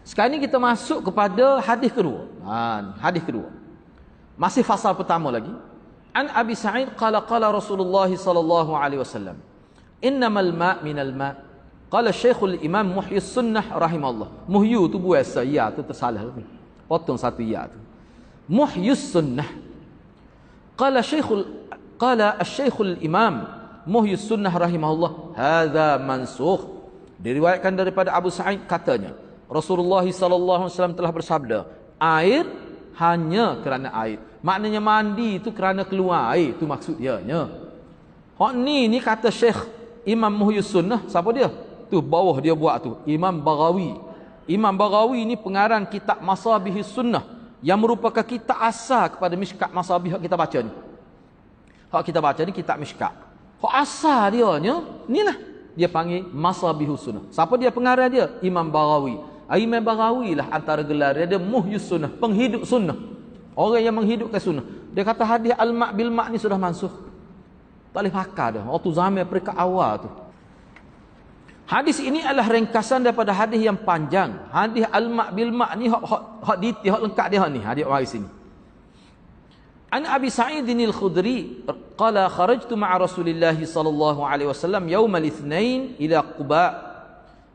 Sekarang ni kita masuk kepada hadis kedua. Hadis kedua. Masih fasal pertama lagi. An Abi Sa'id qala Rasulullah sallallahu alaihi wasallam, innamal ma' minal ma'. Qala Syekhul Imam Muhyis Sunnah rahimahullah. Muhyu tu biasa, ya tu tersalah tu. Potong satu ya tu. Muhyis Sunnah. Qala Syekhul Imam Muhyis Sunnah rahimahullah, hadza mansukh. Diriwayatkan daripada Abu Sa'id katanya, Rasulullah sallallahu alaihi wasallam telah bersabda, air hanya kerana air. Maknanya mandi itu kerana keluar air, itu maksud dia. Hak ni kata Syekh Imam Muhyis Sunnah, siapa dia? Tu bawah dia buat tu, Imam Baghawi. Imam Baghawi ni pengarang kitab Masabihis Sunnah yang merupakan kitab asal kepada Mishkat Masabih hak kita baca ni. Hak kita baca ni kitab Mishkat. Hak asal dia inilah dia panggil Masabihus Sunnah. Siapa dia pengarang dia? Imam Baghawi. Imam Baghawi lah antara gelar dia Muhyis Sunnah, penghidup sunnah. Orang yang menghidupkan sunnah. Dia kata hadis al-ma' bil ma' ni sudah mansuh. Tak boleh pakai dah. Waktu zaman mereka awal tu. Hadis ini adalah ringkasan daripada hadis yang panjang. Hadis al-ma' bil ma' ni hak detail, hak lengkap dia ni. Hadis mari sini. An Abi Sa'id al-Khudri qala kharajtu ma'a Rasulillah sallallahu alaihi wasallam yawm al-ithnain ila Quba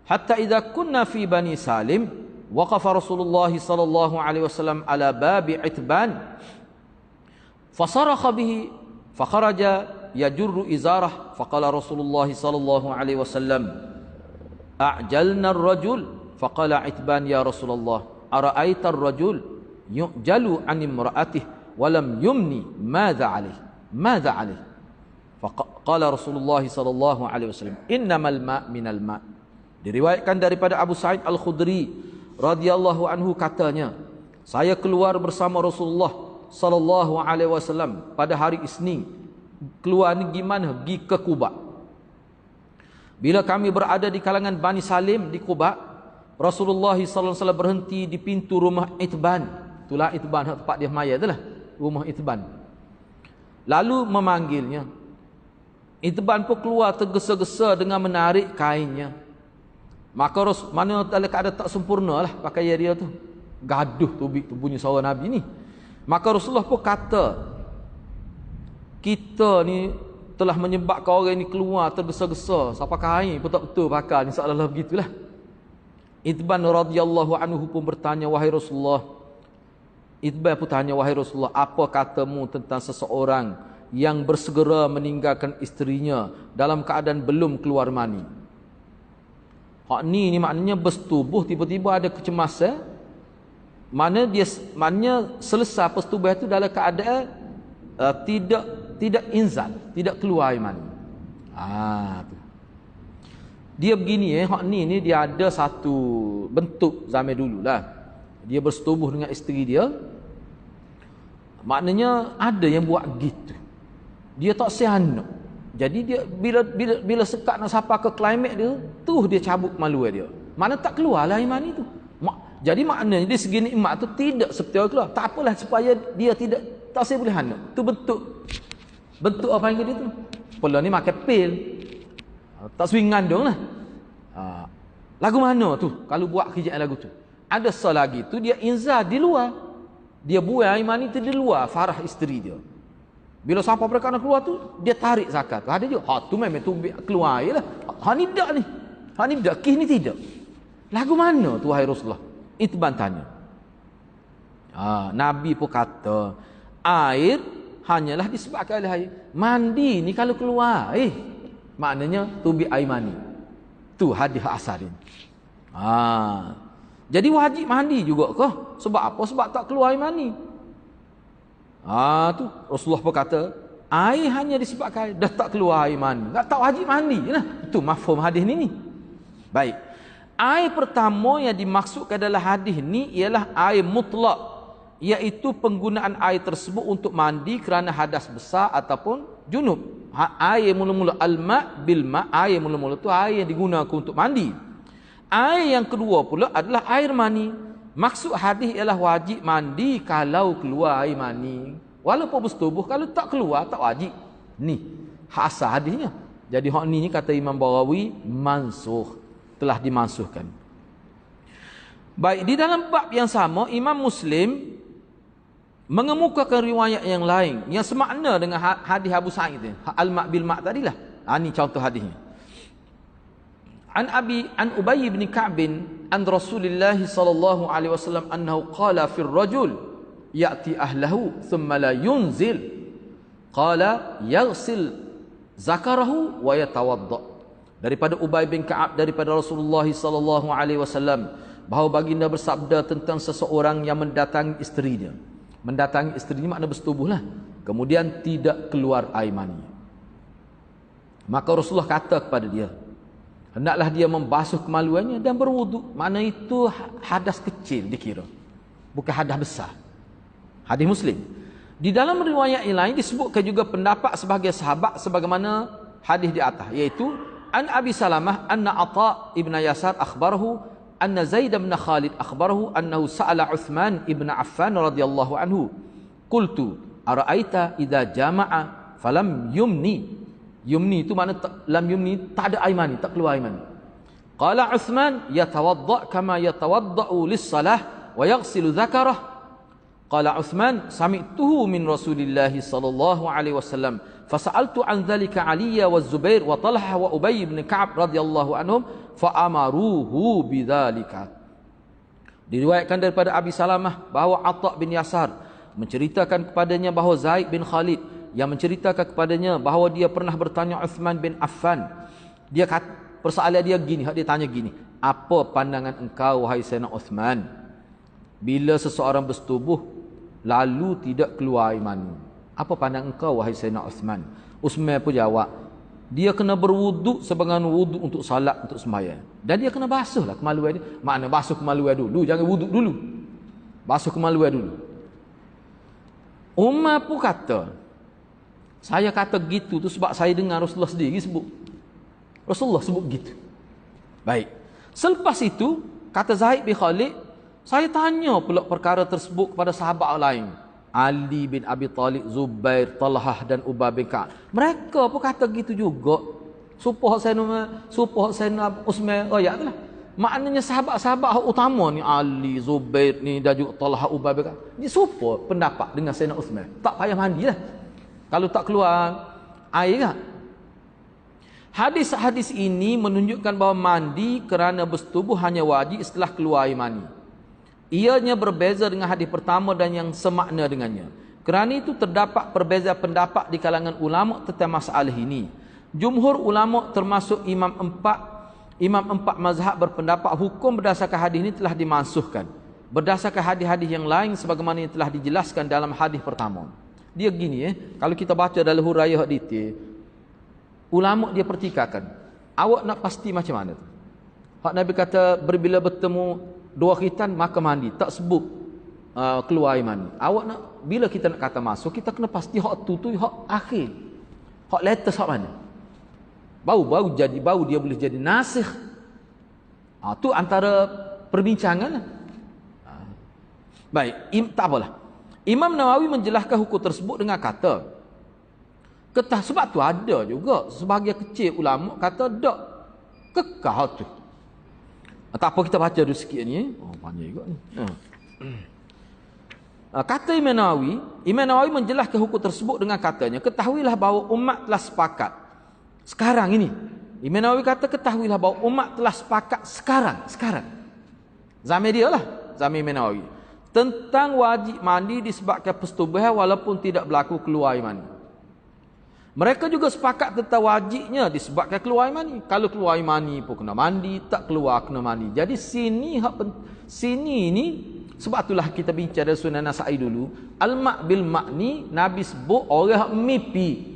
hatta idza kunna fi Bani Salim waqafa Rasulullah sallallahu alaihi wasallam ala babi Itban fasarakha bihi fakharaja yajurru izarah faqala Rasulullah sallallahu alaihi wasallam a'jalna ar-rajul faqala Itban ya Rasulullah ara'aita ar-rajul yu'jalu 'an imra'atihi walam yumni madza alaih faqala Rasulullah sallallahu alaihi wasallam innamal ma' minal ma'. Diriwayatkan daripada Abu Sa'id al-Khudri radhiyallahu anhu katanya, saya keluar bersama Rasulullah sallallahu alaihi wasallam pada hari Isnin. Keluar ni gimana? Pergi ke Quba. Bila kami berada di kalangan Bani Salim di Quba, Rasulullah sallallahu alaihi wasallam berhenti di pintu rumah Itban. Itulah Itban, tempat dia mayat itulah, rumah Itban. Lalu memanggilnya. Itban pun keluar tergesa-gesa dengan menarik kainnya. Maka mana dalam keadaan tak sempurna lah pakaian dia tu. Gaduh tu bunyi suara Nabi ni. Maka Rasulullah pun kata, kita ni telah menyebabkan orang ni keluar tergesa-gesa sampai kain pun tak betul pakai ni, seolah-olah begitulah. Itban radhiyallahu anhu pun bertanya, wahai Rasulullah, Itban pun tanya, wahai Rasulullah, apa katamu tentang seseorang yang bersegera meninggalkan isterinya dalam keadaan belum keluar mani? Hak ni maknanya bersetubuh tiba-tiba ada kecemasan, maknanya selesai persetubuhan itu dalam keadaan tidak inzal, tidak keluar air mani. Tu. Dia begini hak ni dia ada satu bentuk zaman dululah. Dia bersetubuh dengan isteri dia. Maknanya ada yang buat gitu. Dia tak sianak. Jadi dia bila sekat nak sampai ke klimaks dia, tu dia cabut malu dia. Mana tak keluarlah air mani tu. Jadi maknanya di segi nikmat tu tidak seperti orang keluar. Tak apalah supaya dia tak saya boleh hanak. Tu bentuk apa yang dia tu. Pula ni makan pil. Tak swingan dong lah. Lagu mana tu? Kalau buat kerjaan lagu tu. Ada selagi tu dia inzal di luar. Dia buang air mani tu di luar farah isteri dia. Bila sampai mereka nak keluar tu, dia tarik zakat. Ada juga. Tu memang tu keluar air lah. Ni tak ni. Ni tak. Kih ni tidak. Lagu mana tu wahai Rasulullah? Itban tanya. Nabi pun kata, air hanyalah disebabkan oleh air. Mandi ni kalau keluar maknanya tubi air mani. Tu hadis asal ini. Jadi wajib mandi juga ke? Sebab apa? Sebab tak keluar air mani. Tu Rasulullah pun kata, air hanya disebabkan dah tak keluar air mani, tak wajib mandi lah. Itu mafhum hadis ni. Baik. Air pertama yang dimaksudkan dalam hadis ni ialah air mutlak, iaitu penggunaan air tersebut untuk mandi kerana hadas besar ataupun junub. Air mula-mula al-ma' bil-ma', air mula-mula tu air yang digunakan untuk mandi. Air yang kedua pula adalah air mani. Maksud hadis ialah wajib mandi kalau keluar air mani. Walaupun bersetubuh, kalau tak keluar tak wajib. Ni asal hadisnya. Jadi hak ni kata Imam Barawi mansukh, telah dimansuhkan. Baik, di dalam bab yang sama Imam Muslim mengemukakan riwayat yang lain yang semakna dengan hadis Abu Sa'id al-ma' bil ma' tadilah. Ni contoh hadisnya. An Ubay bin Ka'b an Rasulillah sallallahu alaihi wasallam annahu qala fi ar-rajul ya'ti ahlahu thumma la yunzil qala yaghsil zakarahu wa yatawadda. Daripada Ubay bin Ka'ab daripada Rasulullah sallallahu alaihi wasallam bahawa baginda bersabda tentang seseorang yang mendatangi isterinya. Mendatangi isterinya makna bersetubuhlah. Kemudian tidak keluar air mani. Maka Rasulullah kata kepada dia, hendaklah dia membasuh kemaluannya dan berwuduk. Makna itu hadas kecil dikira, bukan hadas besar. Hadis Muslim. Di dalam riwayat yang lain disebutkan juga pendapat sebagai sahabat sebagaimana hadis di atas, iaitu an Abi Salamah anna Atha ibn Yasar akhbarahu anna Zaid bin Khalid akhbarahu annahu sa'ala Uthman ibn Affan radhiyallahu anhu. Qultu ara'aita idza jama'a falam yumni. Yumni itu makna lam yumni, tak ada air mani, tak keluar air mani. Qala Uthman yatawadda kama yatawadda'u lis-salah wa yaghsilu dhakarah. Qala Uthman sami'tuhu min Rasulillah sallallahu alaihi wasallam fasa'altu an dhalika Ali wa Zubair wa Talha wa Ubay bin Ka'ab radhiyallahu anhum fa amaruhu bidzalika. Diriwayatkan daripada Abi Salamah bahawa Atha bin Yasar menceritakan kepadanya bahawa Zaid bin Khalid yang menceritakan kepadanya bahawa dia pernah bertanya Uthman bin Affan. Dia kata, persoalan dia gini, dia tanya gini, apa pandangan engkau wahai Sayyidina Uthman bila seseorang bersetubuh lalu tidak keluar air mani? Apa pandangan engkau wahai Sayyidina Uthman? Uthman pun jawab, dia kena berwuduk sebagaimana wuduk untuk salat, untuk sembahyang. Dan dia kena basuhlah kemaluan dia. Makna basuh kemaluan dulu, jangan wuduk dulu. Basuh kemaluan dulu. Umar pun kata, saya kata gitu tu sebab saya dengar Rasulullah sendiri sebut. Rasulullah sebut gitu. Baik. Selepas itu, kata Zaid bin Khalid, saya tanya pula perkara tersebut kepada sahabat lain. Ali bin Abi Talib, Zubair, Talhah dan Ubay bin Ka'ab. Mereka pun kata gitu juga. Supaya Sayyidina Utsman ayat tu lah. Maknanya sahabat-sahabat utama ni Ali, Zubair ni dan juga Talhah, Ubay bin Ka'ab. Dia supaya pendapat dengan Sayyidina Utsman. Tak payah mandi lah. Kalau tak keluar air kan. Hadis-hadis ini menunjukkan bahawa mandi kerana bersetubuh hanya wajib setelah keluar air mani. Ianya berbeza dengan hadis pertama dan yang semakna dengannya. Kerana itu terdapat perbezaan pendapat di kalangan ulama tentang masalah ini. Jumhur ulama termasuk imam empat mazhab berpendapat hukum berdasarkan hadis ini telah dimansuhkan berdasarkan hadis-hadis yang lain sebagaimana yang telah dijelaskan dalam hadis pertama. Dia gini kalau kita baca dalam huraiah detail, ulama dia pertikaikan. Awak nak pasti macam mana tu? Hak Nabi kata bila bertemu dua khitan maka mandi, tak sebut keluar air mani. Awak nak bila kita nak kata masuk, kita kena pasti hak tu hak akhir. Hak latest hak mana? Bau dia boleh jadi nasikh. Tu antara perbincangan lah. Baik, tak apalah. Imam Nawawi menjelaskan hukum tersebut dengan kata, sebab tu ada juga sebahagian kecil ulama kata tak kekal tu. Tak apa, kita baca dulu sikit ni. Panjang juga ni. Kata Imam Nawawi menjelaskan hukum tersebut dengan katanya, ketahuilah bahawa umat telah sepakat sekarang ini. Imam Nawawi kata ketahuilah bahawa umat telah sepakat sekarang. Zaman dia lah, zaman Imam Nawawi. Tentang wajib mandi disebabkan persetubuhan walaupun tidak berlaku keluar air mani. Mereka juga sepakat tentang wajibnya disebabkan keluar air mani. Kalau keluar air mani pun kena mandi, tak keluar kena mandi. Jadi sini ni sebab itulah kita bincang dari Sunan Nasa'i dulu. Al-ma' bil ma'ni, Nabi sebut orang mimpi.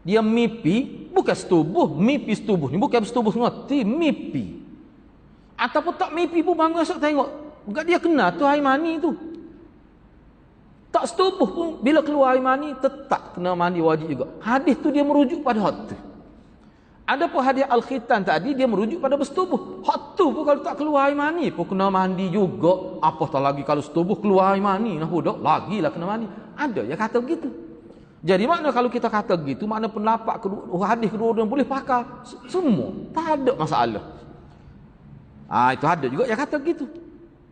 Dia mimpi bukan setubuh, mimpi setubuh ni bukan setubuh ngerti, mimpi. Ataupun tak mimpi pun bangun esok tengok, bukan dia kena tu air mani tu. Tak setubuh pun bila keluar air mani tetap kena mandi wajib juga. Hadis tu dia merujuk pada hak tu. Adapun hadis al-khitan tadi dia merujuk pada bersetubuh. Hak tu pun kalau tak keluar air mani pun kena mandi juga. Apatah lagi kalau setubuh keluar air mani nah budak lagilah kena mandi. Ada yang kata begitu. Jadi makna kalau kita kata gitu, makna pendapat hadis kedua-dua boleh pakai semua. Tak ada masalah. Itu ada juga yang kata begitu.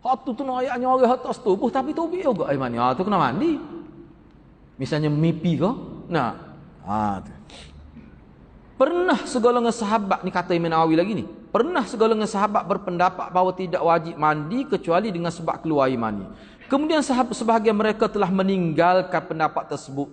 Hak tu nak ayatnya orang hak tak setubuh tapi tubik juga air mani. Tu kena mandi. Misalnya mimpi ke? Nah. Tu. Pernah segolongan sahabat ni kata Imam Nawawi lagi ni. Pernah segolongan sahabat berpendapat bahawa tidak wajib mandi kecuali dengan sebab keluar air mani. Kemudian sebahagian mereka telah meninggalkan pendapat tersebut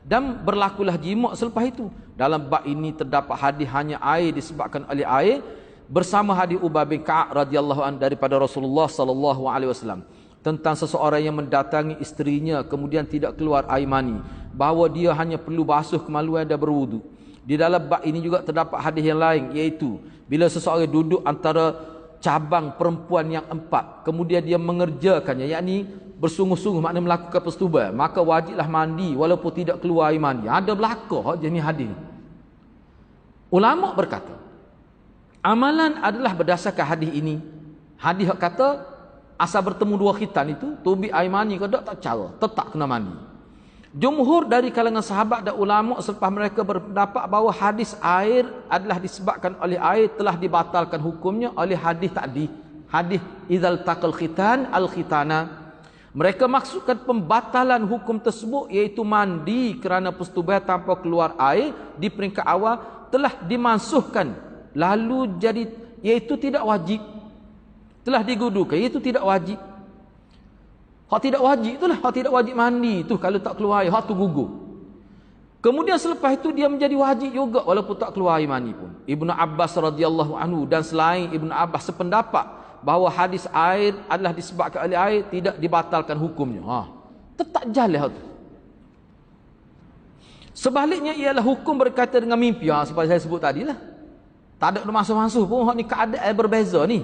dan berlakulah jima' selepas itu. Dalam bab ini terdapat hadis hanya air disebabkan oleh air bersama hadis Ubay bin Ka'ab radhiyallahu anhu daripada Rasulullah sallallahu alaihi wasallam tentang seseorang yang mendatangi isterinya kemudian tidak keluar air mani, bahawa dia hanya perlu basuh kemaluan dan berwudu. Di dalam bab ini juga terdapat hadis yang lain, iaitu bila seseorang duduk antara cabang perempuan yang empat kemudian dia mengerjakannya, yakni bersungguh-sungguh makna melakukan persetubuhan, maka wajiblah mandi walaupun tidak keluar air mani. Ada belaka jenis hadis. Ulama berkata amalan adalah berdasarkan hadis ini. Hadis kata asal bertemu dua khitan itu tubik air mani ke tak cara, tetap kena mandi. Jumhur dari kalangan sahabat dan ulama selepas mereka berpendapat bahawa hadis air adalah disebabkan oleh air telah dibatalkan hukumnya oleh hadis tadi. Hadis idzal taqal khitan al khitana. Mereka maksudkan pembatalan hukum tersebut iaitu mandi kerana persetubuhan tanpa keluar air di peringkat awal telah dimansuhkan lalu jadi iaitu tidak wajib. Telah digudukan iaitu tidak wajib. Hak tidak wajib itulah, hak tidak wajib mandi tu kalau tak keluar air, hak tu gugur. Kemudian selepas itu dia menjadi wajib juga walaupun tak keluar air mani pun. Ibnu Abbas radhiyallahu anhu dan selain Ibnu Abbas sependapat bahawa hadis air adalah disebabkan oleh air tidak dibatalkan hukumnya. Tetap jalan hak tu. Sebaliknya ialah hukum berkaitan dengan mimpi. Seperti saya sebut tadi lah. Tak ada masuk-masuk pun. Hak ni keadaan berbeza ni.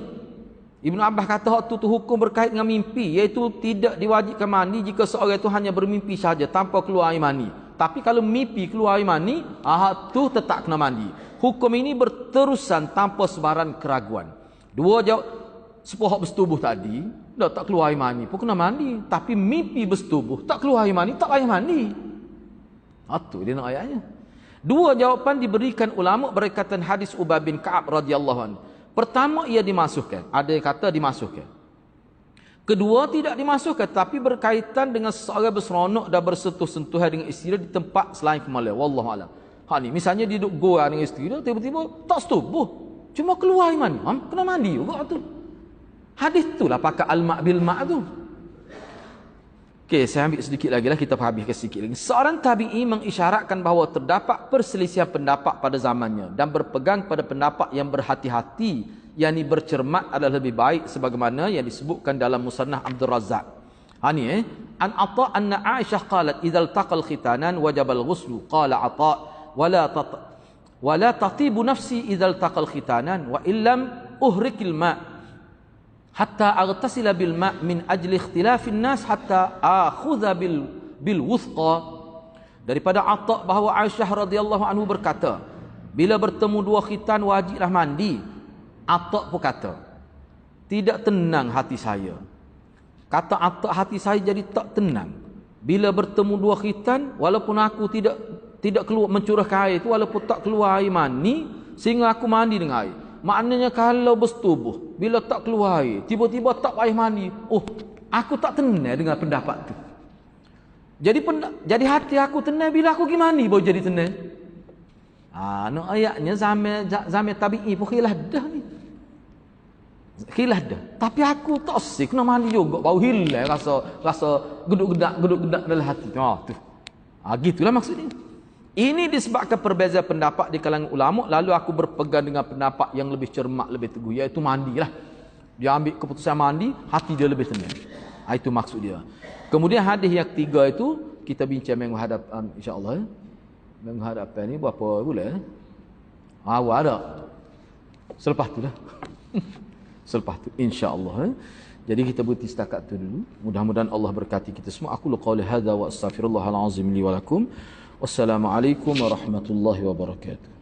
Ibn Abbas kata hak tu hukum berkait dengan mimpi. Iaitu tidak diwajibkan mandi jika seorang itu hanya bermimpi saja tanpa keluar air mani. Tapi kalau mimpi keluar air mani, hak tu tetap kena mandi. Hukum ini berterusan tanpa sebaran keraguan. Dua jawab. Sepuh hak bersetubuh tadi, dah tak keluar air mani pun kena mandi. Tapi mimpi bersetubuh, tak keluar air mani, tak payah mandi. Itu dia nak ayatnya. Dua jawapan diberikan ulama berkaitan hadis Ubay bin Ka'ab radhiyallahu anhu. Pertama, ia dimasukkan. Ada yang kata dimasukkan. Kedua, tidak dimasukkan. Tapi berkaitan dengan seorang berseronok dan bersentuh-sentuhan dengan isteri di tempat selain kemala. Wallahualam. Ni misalnya dia duduk goa dengan isteri dia, tiba-tiba tak setubuh. Cuma keluar air mani. Kena mandi juga tu. Hadis itulah pakai al-ma' bil-ma' tu. Okey, saya ambil sedikit lagi lah, kita habiskan sedikit lagi. Seorang tabi'i mengisyaratkan bahawa terdapat perselisihan pendapat pada zamannya dan berpegang pada pendapat yang berhati-hati, yakni bercermat adalah lebih baik sebagaimana yang disebutkan dalam Musannaf Abdul Razzaq. An Atha anna Aisyah qalat idzal taqal khitanan wajabal ghuslu qala Atha wala tatibu nafsi idzal taqal khitanan wa illam uhrikil ma' hatta aghtasila bil ma' min ajli ikhtilafin nas hatta akhudha bil wuthqa. Daripada Atha bahawa Aisyah radhiyallahu anhu berkata, bila bertemu dua khitan wajiblah mandi. Atha pun kata, tidak tenang hati saya. Kata Atha, hati saya jadi tak tenang bila bertemu dua khitan, walaupun aku tidak keluar mencurahkan air itu, walaupun tak keluar air mani, sehingga aku mandi dengan air. Maknanya kalau bersetubuh, bila tak keluar air, tiba-tiba tak payah mandi. Aku tak tenang dengan pendapat tu. Jadi hati aku tenang bila aku pergi mandi baru jadi tenang. Nak ayatnya zaman tabi'i pun khilaf dah ni. Khilaf dah. Tapi aku tak sik kena mandi juga, bau hilang rasa geduk-gedak dalam hati. Tu. Gitulah maksudnya. Ini disebabkan perbezaan pendapat di kalangan ulama, lalu aku berpegang dengan pendapat yang lebih cermat, lebih teguh, iaitu mandilah. Dia ambil keputusan mandi, hati dia lebih tenang. Itu maksud dia. Kemudian hadis yang ketiga itu kita bincang minggu hadapan insya-Allah. Minggu hadapan ni berapa bulan? Awal ada. Selepas tu dah. Selepas tu insya-Allah. Jadi kita berhenti setakat tu dulu. Mudah-mudahan Allah berkati kita semua. Aku qouli hadza wa astaghfirullahal azim li wa lakum. Wassalamualaikum warahmatullahi wabarakatuh.